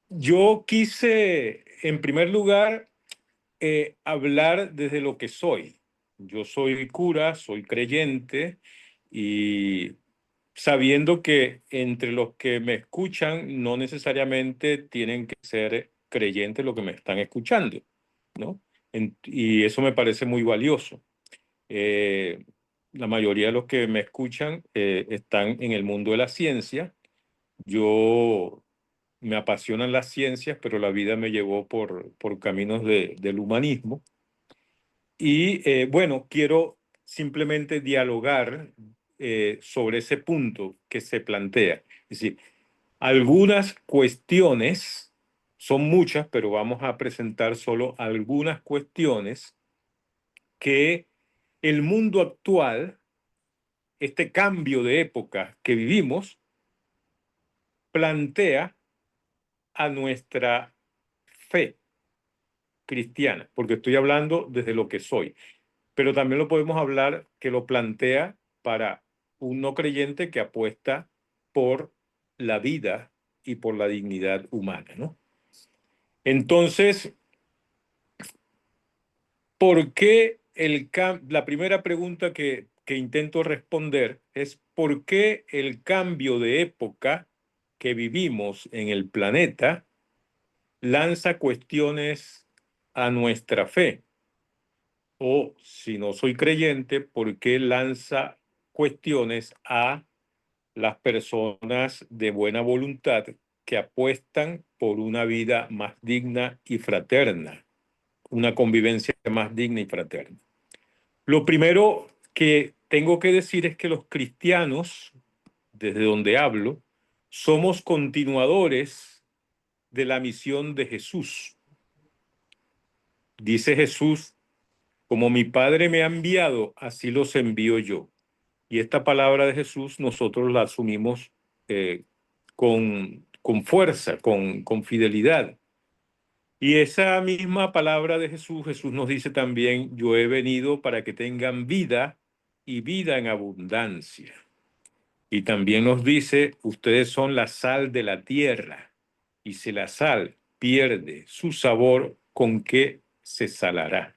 Yo quise, en primer lugar, hablar desde lo que soy. Yo soy cura, soy creyente y sabiendo que entre los que me escuchan no necesariamente tienen que ser creyentes los que me están escuchando, ¿no? Y eso me parece muy valioso. Eh, la mayoría de los que me escuchan están en el mundo de la ciencia. Yo me apasionan las ciencias, pero la vida me llevó por caminos del humanismo. Y bueno, quiero simplemente dialogar sobre ese punto que se plantea. Es decir, algunas cuestiones, son muchas, pero vamos a presentar solo algunas cuestiones que el mundo actual, este cambio de época que vivimos, plantea a nuestra fe cristiana, porque estoy hablando desde lo que soy, pero también lo podemos hablar que lo plantea para un no creyente que apuesta por la vida y por la dignidad humana, ¿no? Entonces, ¿por qué la primera pregunta que intento responder es ¿por qué el cambio de época que vivimos en el planeta lanza cuestiones a nuestra fe? O si no soy creyente, ¿por qué lanza cuestiones a las personas de buena voluntad que apuestan por una vida más digna y fraterna, una convivencia más digna y fraterna? Lo primero que tengo que decir es que los cristianos, desde donde hablo, somos continuadores de la misión de Jesús. Dice Jesús, como mi Padre me ha enviado, así los envío yo. Y esta palabra de Jesús nosotros la asumimos con fuerza, con fidelidad. Y esa misma palabra de Jesús, Jesús nos dice también, yo he venido para que tengan vida y vida en abundancia. Y también nos dice, ustedes son la sal de la tierra. Y si la sal pierde su sabor, ¿con qué se salará?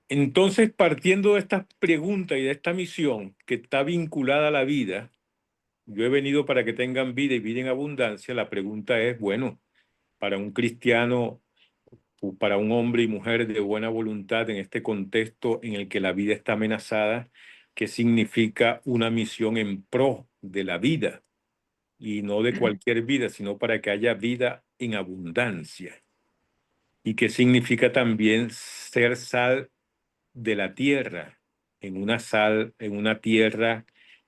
Entonces, partiendo de esta pregunta y de esta misión que está vinculada a la vida, yo he venido para que tengan vida y vida en abundancia. La pregunta es, bueno, para un cristiano, o para un hombre y mujer de buena voluntad en este contexto en el que la vida está amenazada, ¿qué significa una misión en pro de la vida? Y no de cualquier vida, sino para que haya vida en abundancia. ¿Y qué significa también ser sal de la tierra, en una tierra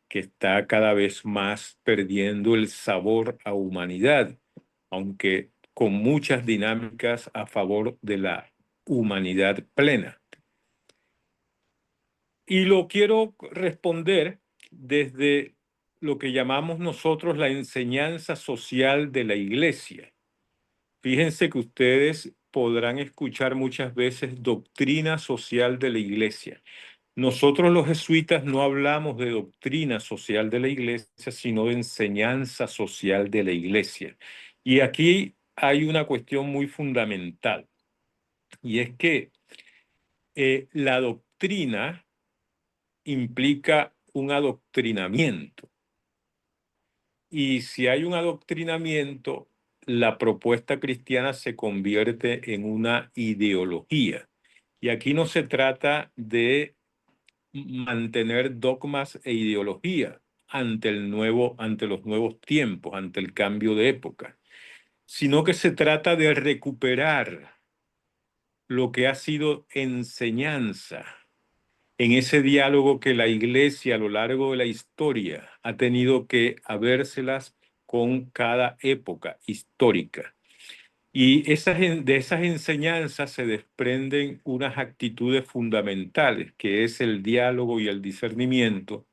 que está cada vez más perdiendo el sabor a humanidad, aunque con muchas dinámicas a favor de la humanidad plena? Y lo quiero responder desde lo que llamamos nosotros la enseñanza social de la iglesia. Fíjense que ustedes podrán escuchar muchas veces doctrina social de la iglesia. Nosotros los jesuitas no hablamos de doctrina social de la iglesia, sino de enseñanza social de la iglesia. Y aquí hay una cuestión muy fundamental, y es que la doctrina implica un adoctrinamiento. Y si hay un adoctrinamiento, la propuesta cristiana se convierte en una ideología. Y aquí no se trata de mantener dogmas e ideología ante los nuevos tiempos, ante el cambio de época, sino que se trata de recuperar lo que ha sido enseñanza en ese diálogo que la Iglesia a lo largo de la historia ha tenido que habérselas con cada época histórica. Y de esas enseñanzas se desprenden unas actitudes fundamentales, que es el diálogo y el discernimiento,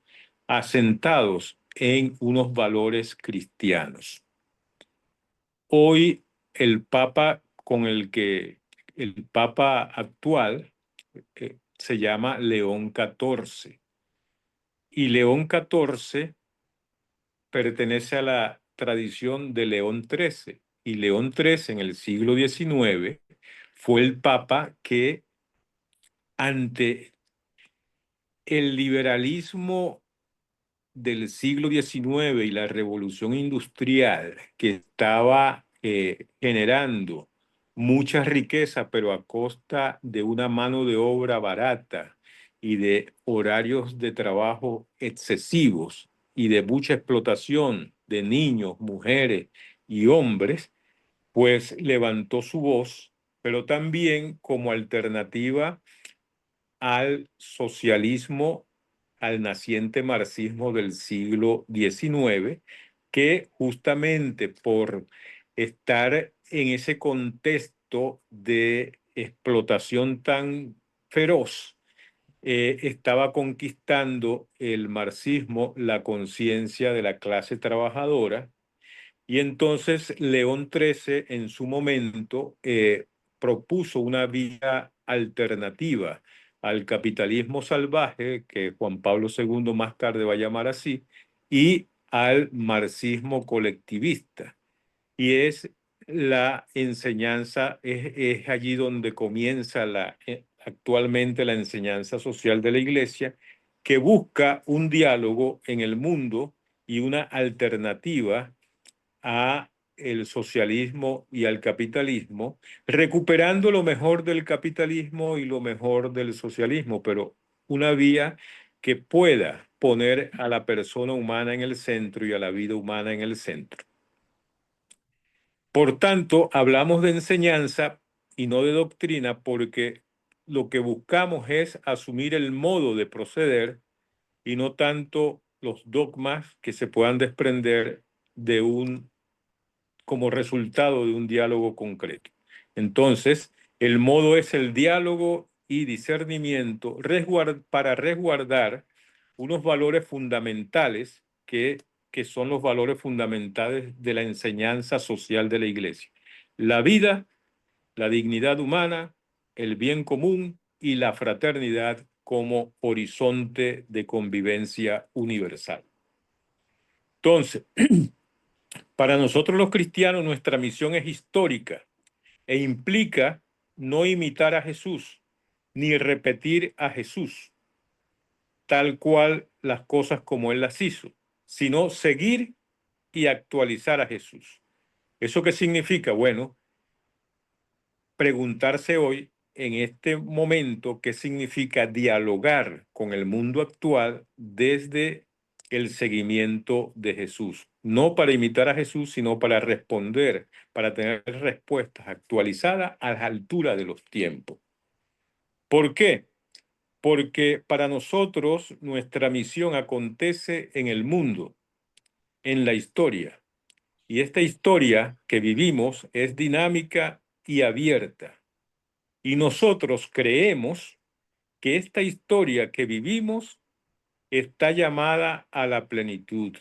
asentados en unos valores cristianos. Hoy el Papa actual se llama León XIV. Y León XIV pertenece a la tradición de León XIII. Y León XIII en el siglo XIX fue el papa que ante el liberalismo del siglo XIX y la revolución industrial que estaba generando mucha riqueza, pero a costa de una mano de obra barata y de horarios de trabajo excesivos y de mucha explotación de niños, mujeres y hombres, pues levantó su voz, pero también como alternativa al socialismo, al naciente marxismo del siglo XIX, que justamente por estar en ese contexto de explotación tan feroz, estaba conquistando el marxismo la conciencia de la clase trabajadora y entonces León XIII en su momento propuso una vía alternativa al capitalismo salvaje, que Juan Pablo II más tarde va a llamar así, y al marxismo colectivista. Y es la enseñanza, es allí donde comienza actualmente la enseñanza social de la Iglesia, que busca un diálogo en el mundo y una alternativa a el socialismo y al capitalismo, recuperando lo mejor del capitalismo y lo mejor del socialismo, pero una vía que pueda poner a la persona humana en el centro y a la vida humana en el centro. Por tanto, hablamos de enseñanza y no de doctrina porque lo que buscamos es asumir el modo de proceder y no tanto los dogmas que se puedan desprender de un como resultado de un diálogo concreto. Entonces, el modo es el diálogo y discernimiento para resguardar unos valores fundamentales que son los valores fundamentales de la enseñanza social de la Iglesia. La vida, la dignidad humana, el bien común y la fraternidad como horizonte de convivencia universal. Entonces, para nosotros los cristianos, nuestra misión es histórica e implica no imitar a Jesús ni repetir a Jesús tal cual las cosas como Él las hizo, sino seguir y actualizar a Jesús. ¿Eso qué significa? Bueno, preguntarse hoy en este momento qué significa dialogar con el mundo actual desde el seguimiento de Jesús. No para imitar a Jesús, sino para responder, para tener respuestas actualizadas a la altura de los tiempos. ¿Por qué? Porque para nosotros nuestra misión acontece en el mundo, en la historia. Y esta historia que vivimos es dinámica y abierta. Y nosotros creemos que esta historia que vivimos está llamada a la plenitud,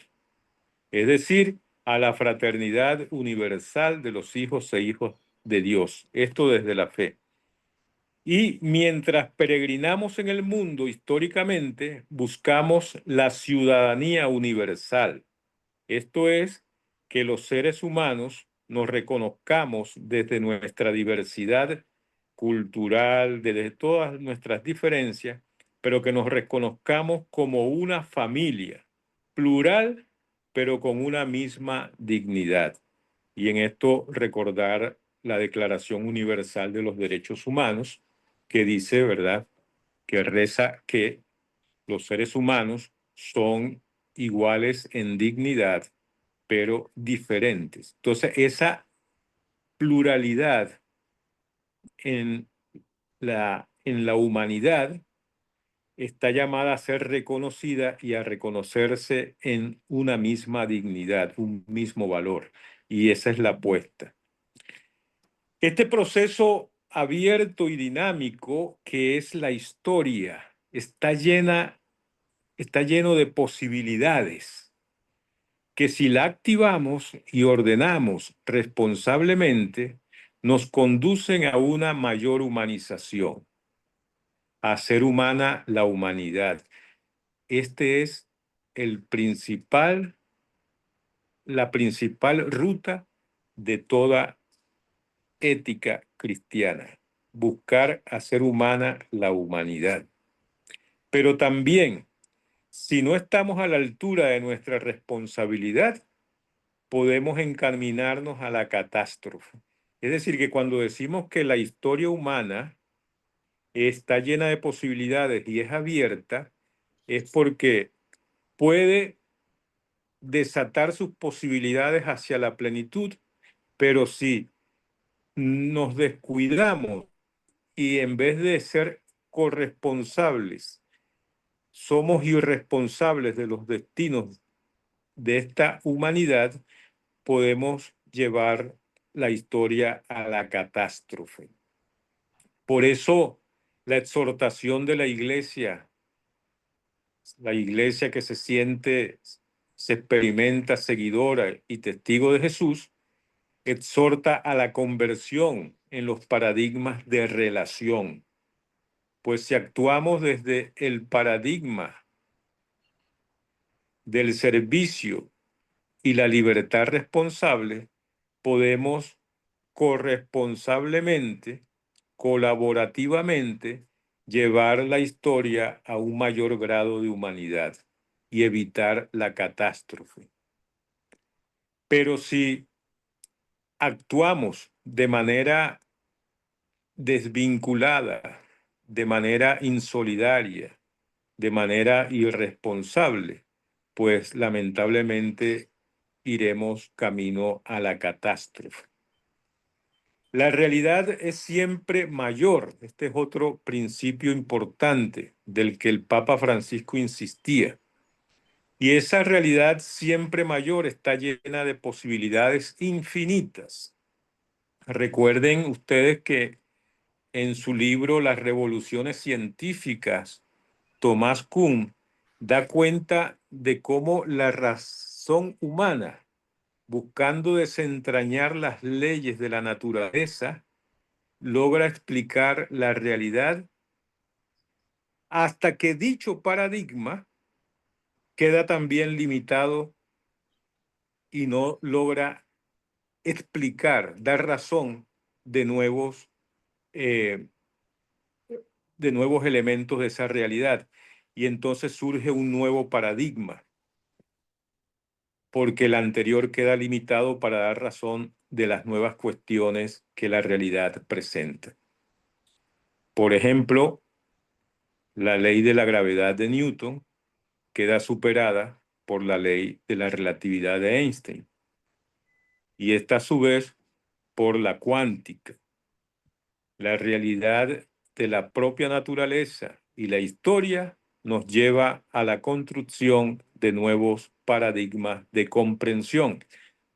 es decir, a la fraternidad universal de los hijos e hijos de Dios. Esto desde la fe. Y mientras peregrinamos en el mundo históricamente, buscamos la ciudadanía universal. Esto es, que los seres humanos nos reconozcamos desde nuestra diversidad cultural, desde todas nuestras diferencias, pero que nos reconozcamos como una familia plural, pero con una misma dignidad. Y en esto recordar la Declaración Universal de los Derechos Humanos, que dice, ¿verdad?, que reza que los seres humanos son iguales en dignidad, pero diferentes. Entonces, esa pluralidad en la humanidad está llamada a ser reconocida y a reconocerse en una misma dignidad, un mismo valor. Y esa es la apuesta. Este proceso abierto y dinámico que es la historia está lleno de posibilidades que si la activamos y ordenamos responsablemente, nos conducen a una mayor humanización, a hacer humana la humanidad. Este es el principal la principal ruta de toda ética cristiana, buscar hacer humana la humanidad. Pero también, si no estamos a la altura de nuestra responsabilidad, podemos encaminarnos a la catástrofe. Es decir, que cuando decimos que la historia humana está llena de posibilidades y es abierta, es porque puede desatar sus posibilidades hacia la plenitud, pero si nos descuidamos y en vez de ser corresponsables, somos irresponsables de los destinos de esta humanidad, podemos llevar la historia a la catástrofe. Por eso, la exhortación de la iglesia que se siente, se experimenta seguidora y testigo de Jesús, exhorta a la conversión en los paradigmas de relación. Pues si actuamos desde el paradigma del servicio y la libertad responsable, podemos corresponsablemente, colaborativamente, llevar la historia a un mayor grado de humanidad y evitar la catástrofe. Pero si actuamos de manera desvinculada, de manera insolidaria, de manera irresponsable, pues lamentablemente iremos camino a la catástrofe. La realidad es siempre mayor. Este es otro principio importante del que el Papa Francisco insistía. Y esa realidad siempre mayor está llena de posibilidades infinitas. Recuerden ustedes que en su libro Las revoluciones científicas, Thomas Kuhn da cuenta de cómo la razón humana, buscando desentrañar las leyes de la naturaleza, logra explicar la realidad hasta que dicho paradigma queda también limitado y no logra explicar, dar razón de eh, de nuevos elementos de esa realidad. Y entonces surge un nuevo paradigma, porque el anterior queda limitado para dar razón de las nuevas cuestiones que la realidad presenta. Por ejemplo, la ley de la gravedad de Newton queda superada por la ley de la relatividad de Einstein, y esta a su vez por la cuántica. La realidad de la propia naturaleza y la historia nos lleva a la construcción de nuevos paradigmas de comprensión.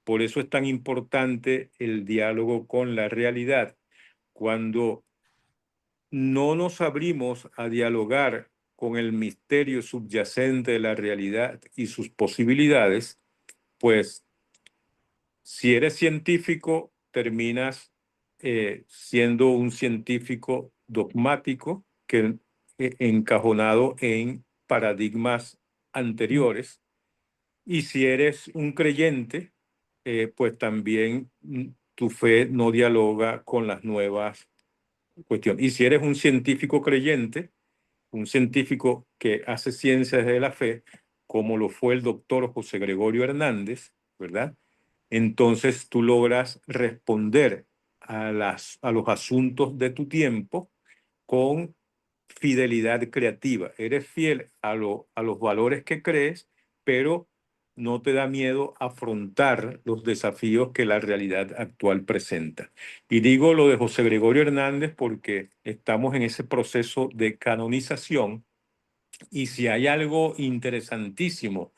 Por eso es tan importante el diálogo con la realidad. Cuando no nos abrimos a dialogar con el misterio subyacente de la realidad y sus posibilidades, pues si eres científico, terminas siendo un científico dogmático que encajonado en paradigmas anteriores. Y si eres un creyente, pues también tu fe no dialoga con las nuevas cuestiones. Y si eres un científico creyente, un científico que hace ciencias de la fe, como lo fue el doctor José Gregorio Hernández, ¿verdad? Entonces tú logras responder a los asuntos de tu tiempo con fidelidad creativa. Eres fiel a los valores que crees, pero no te da miedo afrontar los desafíos que la realidad actual presenta. Y digo lo de José Gregorio Hernández porque estamos en ese proceso de canonización, y si hay algo interesantísimo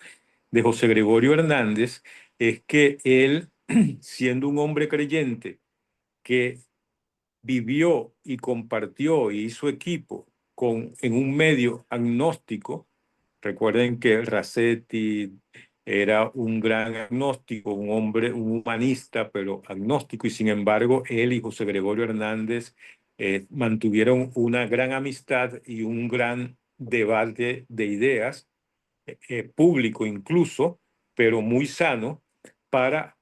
de José Gregorio Hernández es que él, siendo un hombre creyente que vivió y compartió y hizo equipo en un medio agnóstico. Recuerden que Racetti era un gran agnóstico, un hombre, un humanista, pero agnóstico, y sin embargo él y José Gregorio Hernández mantuvieron una gran amistad y un gran debate de ideas, público incluso, pero muy sano, para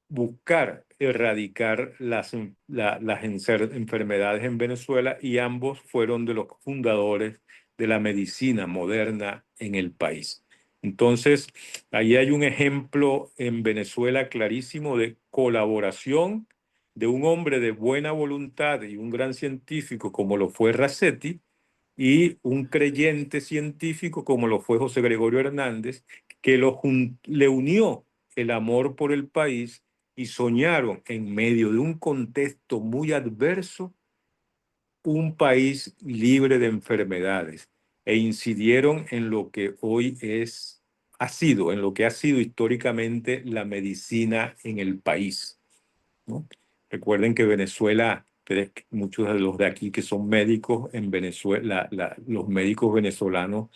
buscar erradicar las enfermedades en Venezuela, y ambos fueron de los fundadores de la medicina moderna en el país. Entonces, ahí hay un ejemplo en Venezuela clarísimo de colaboración de un hombre de buena voluntad y un gran científico como lo fue Rasetti, y un creyente científico como lo fue José Gregorio Hernández, que le unió el amor por el país, y soñaron en medio de un contexto muy adverso un país libre de enfermedades, e incidieron en lo que hoy en lo que ha sido históricamente la medicina en el país, ¿no? Recuerden que Venezuela, muchos de los de aquí que son médicos en Venezuela, los médicos venezolanos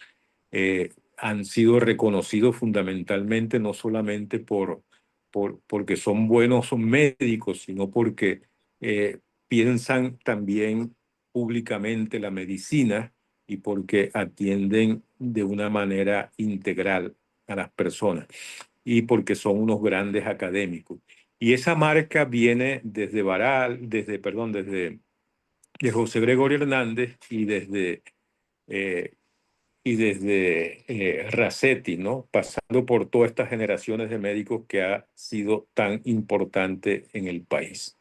han sido reconocidos fundamentalmente no solamente porque son buenos, son médicos, sino porque eh, piensan también públicamente la medicina, y porque atienden de una manera integral a las personas, y porque son unos grandes académicos. Y esa marca viene desde de José Gregorio Hernández, eh, y desde Rasetti, ¿no? Pasando por todas estas generaciones de médicos que ha sido tan importante en el país,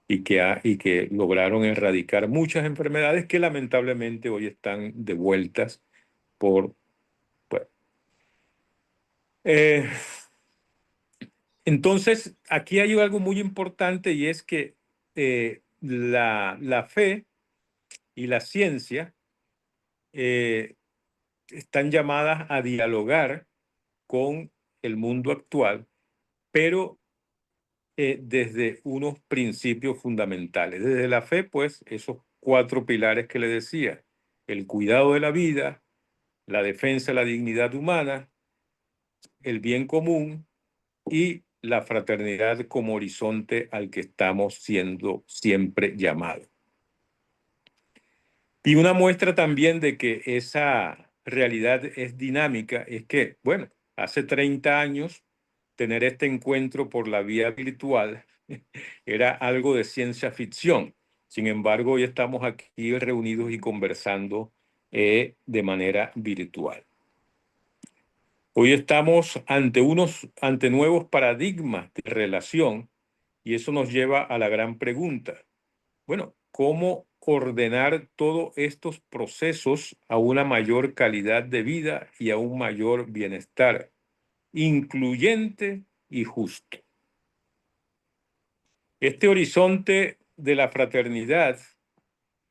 y que lograron erradicar muchas enfermedades que lamentablemente hoy están devueltas por... Bueno. Eh, entonces, aquí hay algo muy importante, y es que la fe y la ciencia eh, están llamadas a dialogar con el mundo actual, pero desde unos principios fundamentales. Desde la fe, pues, esos cuatro pilares que le decía: el cuidado de la vida, la defensa de la dignidad humana, el bien común y la fraternidad como horizonte al que estamos siendo siempre llamados. Y una muestra también de que esa realidad es dinámica es que, bueno, hace 30 años tener este encuentro por la vía virtual era algo de ciencia ficción. Sin embargo, hoy estamos aquí reunidos y conversando de manera virtual. Hoy estamos ante nuevos paradigmas de relación, y eso nos lleva a la gran pregunta. Bueno, ¿cómo ordenar todos estos procesos a una mayor calidad de vida y a un mayor bienestar incluyente y justo? Este horizonte de la fraternidad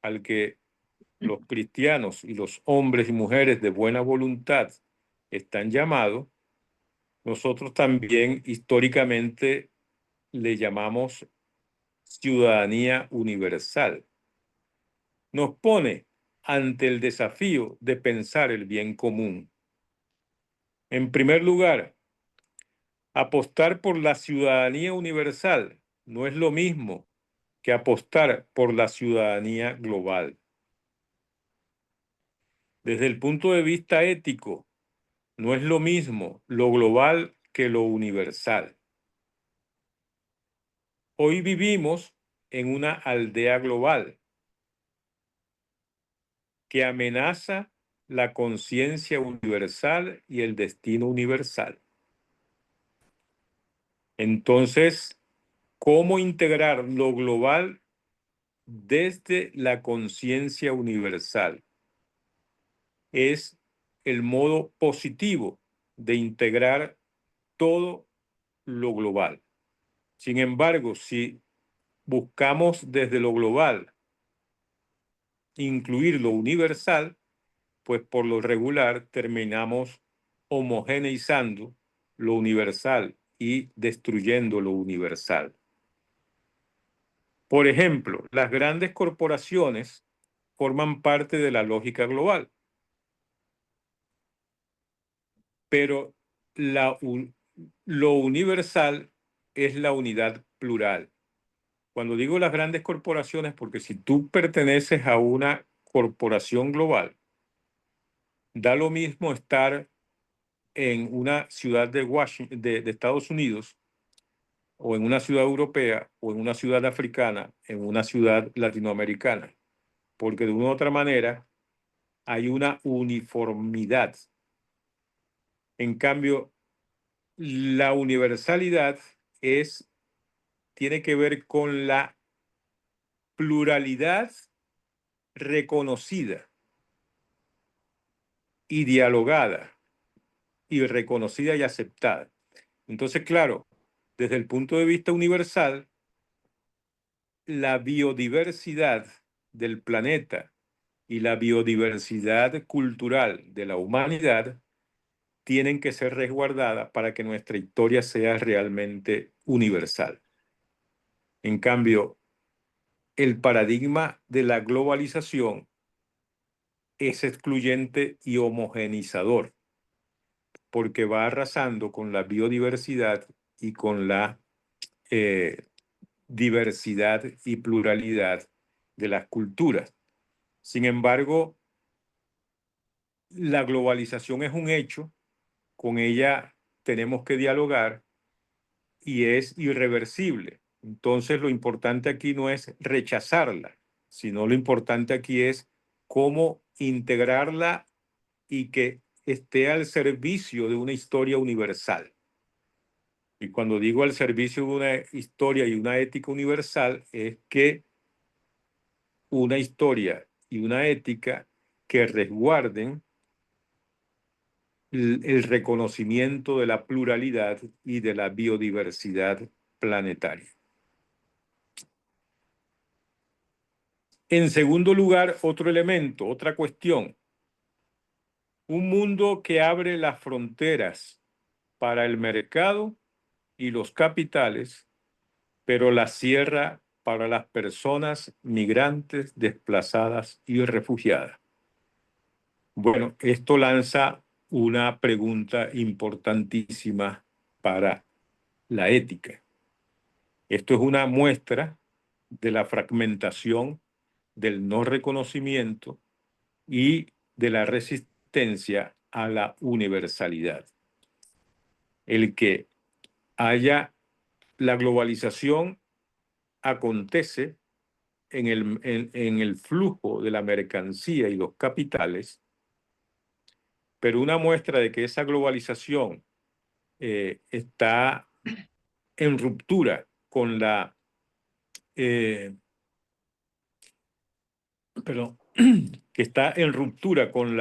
al que los cristianos y los hombres y mujeres de buena voluntad están llamados, nosotros también históricamente le llamamos ciudadanía universal. Nos pone ante el desafío de pensar el bien común. En primer lugar, apostar por la ciudadanía universal no es lo mismo que apostar por la ciudadanía global. Desde el punto de vista ético, no es lo mismo lo global que lo universal. Hoy vivimos en una aldea global que amenaza la conciencia universal y el destino universal. Entonces, ¿cómo integrar lo global desde la conciencia universal? Es el modo positivo de integrar todo lo global. Sin embargo, si buscamos desde lo global incluir lo universal, pues por lo regular terminamos homogeneizando lo universal y destruyendo lo universal. Por ejemplo, las grandes corporaciones forman parte de la lógica global, pero lo universal es la unidad plural. Cuando digo las grandes corporaciones, porque si tú perteneces a una corporación global, da lo mismo estar en una ciudad de Washington, de Estados Unidos, o en una ciudad europea, o en una ciudad africana, en una ciudad latinoamericana, porque de una u otra manera hay una uniformidad. En cambio, la universalidad tiene que ver con la pluralidad reconocida y dialogada y reconocida y aceptada. Entonces, claro, desde el punto de vista universal, la biodiversidad del planeta y la biodiversidad cultural de la humanidad tienen que ser resguardadas para que nuestra historia sea realmente universal. En cambio, el paradigma de la globalización es excluyente y homogenizador, porque va arrasando con la biodiversidad y con la eh, diversidad y pluralidad de las culturas. Sin embargo, la globalización es un hecho, con ella tenemos que dialogar y es irreversible. Entonces, lo importante aquí no es rechazarla, sino lo importante aquí es cómo integrarla y que esté al servicio de una historia universal. Y cuando digo al servicio de una historia y una ética universal, es que una historia y una ética que resguarden el reconocimiento de la pluralidad y de la biodiversidad planetaria. En segundo lugar, otro elemento, otra cuestión, un mundo que abre las fronteras para el mercado y los capitales, pero las cierra para las personas migrantes, desplazadas y refugiadas. Bueno, esto lanza una pregunta importantísima para la ética. Esto es una muestra de la fragmentación, del no reconocimiento y de la resistencia a la universalidad. El que haya la globalización acontece en el flujo de la mercancía y los capitales, pero una muestra de que esa globalización está en ruptura con perdón, que está en ruptura con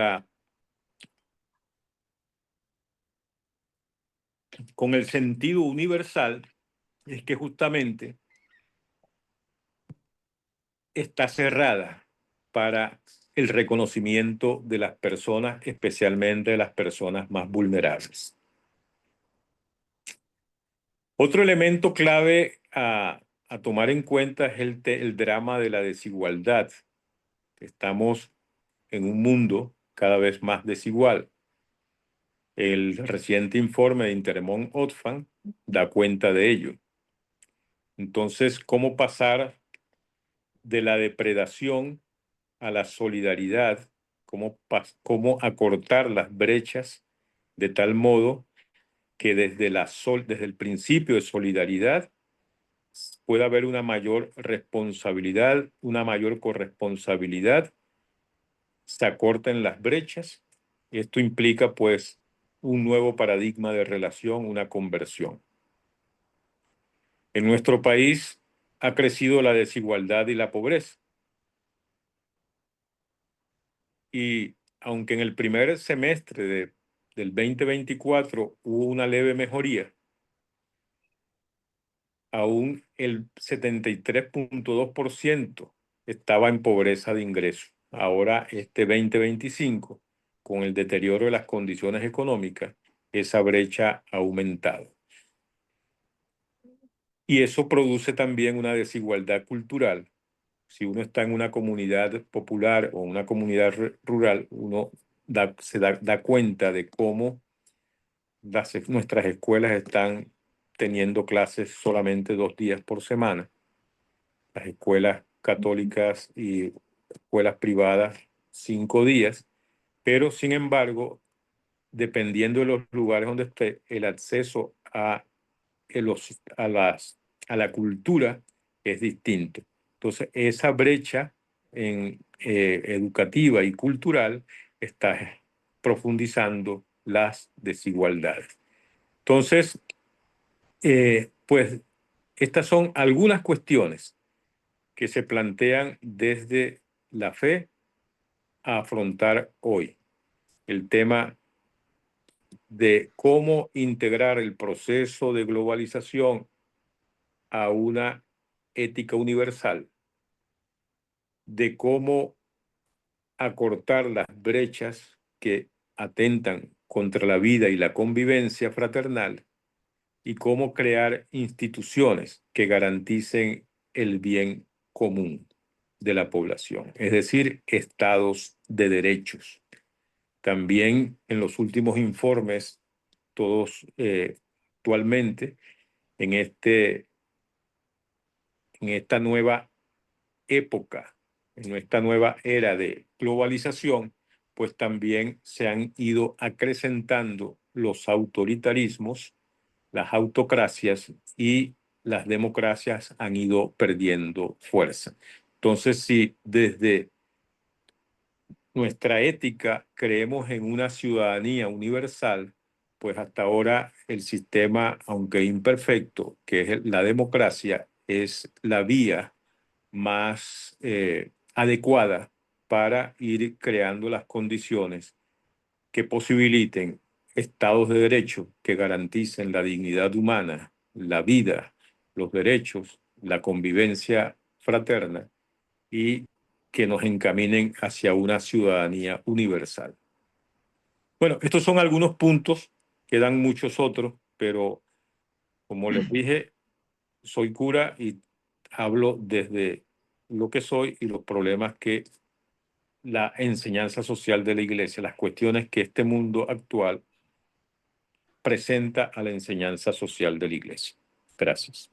el sentido universal, es que justamente está cerrada para el reconocimiento de las personas, especialmente de las personas más vulnerables. Otro elemento clave a tomar en cuenta es el drama de la desigualdad. Estamos en un mundo cada vez más desigual. El reciente informe de Intermon Oxfam da cuenta de ello. Entonces, ¿cómo pasar de la depredación a la solidaridad? ¿Cómo acortar las brechas de tal modo que desde el principio de solidaridad pueda haber una mayor responsabilidad, una mayor corresponsabilidad, se acorten las brechas? Esto implica pues un nuevo paradigma de relación, una conversión. En nuestro país ha crecido la desigualdad y la pobreza. Y aunque en el primer semestre del 2024 hubo una leve mejoría, aún el 73.2% estaba en pobreza de ingreso. Ahora, este 2025, con el deterioro de las condiciones económicas, esa brecha ha aumentado. Y eso produce también una desigualdad cultural. Si uno está en una comunidad popular o una comunidad rural, uno da cuenta de cómo nuestras escuelas están teniendo clases solamente 2 días por semana. Las escuelas católicas y escuelas privadas 5 días, pero sin embargo dependiendo de los lugares donde esté, el acceso a la cultura es distinto. Entonces, esa brecha educativa y cultural está profundizando las desigualdades. Entonces, pues estas son algunas cuestiones que se plantean desde la fe a afrontar hoy. El tema de cómo integrar el proceso de globalización a una ética universal, de cómo acortar las brechas que atentan contra la vida y la convivencia fraternal y cómo crear instituciones que garanticen el bien común de la población, es decir, estados de derechos. También en los últimos informes, todos actualmente, en, en esta nueva época, en esta nueva era de globalización, pues también se han ido acrecentando los autoritarismos, las autocracias y las democracias han ido perdiendo fuerza. Entonces, si desde nuestra ética creemos en una ciudadanía universal, pues hasta ahora el sistema, aunque imperfecto, que es la democracia, es la vía más adecuada para ir creando las condiciones que posibiliten estados de derecho que garanticen la dignidad humana, la vida, los derechos, la convivencia fraterna y que nos encaminen hacia una ciudadanía universal. Bueno, estos son algunos puntos, quedan muchos otros, pero como les dije, soy cura y hablo desde lo que soy y los problemas que la enseñanza social de la iglesia, las cuestiones que este mundo actual presenta a la enseñanza social de la iglesia. Gracias.